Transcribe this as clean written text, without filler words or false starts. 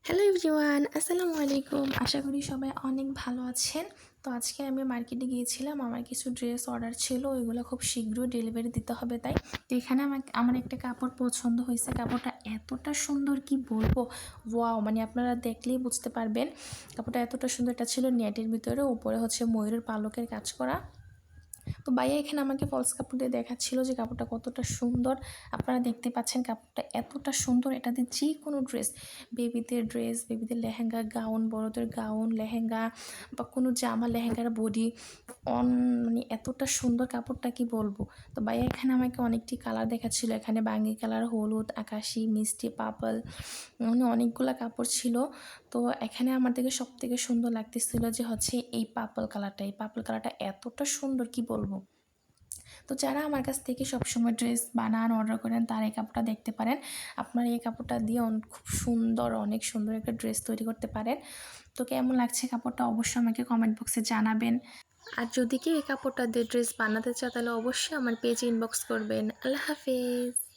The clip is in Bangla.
হ্যালো এভরিওয়ান, আসসালামু আলাইকুম। আশা করি সবাই অনেক ভালো আছেন। তো আজকে আমি মার্কেটে গিয়েছিলাম, আমার কিছু ড্রেস অর্ডার ছিল, ওইগুলো খুব শীঘ্রই ডেলিভারি দিতে হবে। তাই তো এখানে আমার একটা কাপড় পছন্দ হয়েছে। কাপড়টা এতটা সুন্দর কি বলবো, ওয়াও! মানে আপনারা দেখলেই বুঝতে পারবেন কাপড়টা এতটা সুন্দর। এটা ছিল নেটের ভিতরে, উপরে হচ্ছে ময়ূরের পালকের কাজ করা। তো ভাইয়া এখানে আমাকে ফলস কাপড় দিয়ে দেখাচ্ছিল যে কাপড়টা কতটা সুন্দর। আপনারা দেখতে পাচ্ছেন কাপড়টা এতটা সুন্দর। এটাতে যে কোনো ড্রেস, বেবিদের লেহেঙ্গা, গাউন, বড়দের গাউন, লেহেঙ্গা বা কোনো জামা, লেহেঙ্গার বডি অন, মানে এতটা সুন্দর কাপড়টা কি বলবো। তো ভাইয়া এখানে আমাকে অনেকটি কালার দেখাচ্ছিল। এখানে বাঙ্গি কালার, হলুদ, আকাশি, মিষ্টি, পার্পল, মানে অনেকগুলো কাপড় ছিল। তো এখানে আমার থেকে সব থেকে সুন্দর লাগতেছিল যে হচ্ছে এই পার্পল কালারটা। এই পার্পল কালারটা এতটা সুন্দর কি বলবো। তো যারা আমার কাছ থেকে সবসময় ড্রেস বানান, অর্ডার করেন, তার এই কাপড়টা দেখতে পারেন। আপনার এই কাপড়টা দিয়ে খুব সুন্দর, অনেক সুন্দর একটা ড্রেস তৈরি করতে পারেন। তো কেমন লাগছে কাপড়টা অবশ্যই আমাকে কমেন্ট বক্সে জানাবেন। আর যদি কেউ এই কাপড়টা দিয়ে ড্রেস বানাতে চায় তাহলে অবশ্যই আমার পেজে ইনবক্স করবেন। আল্লাহ হাফেজ।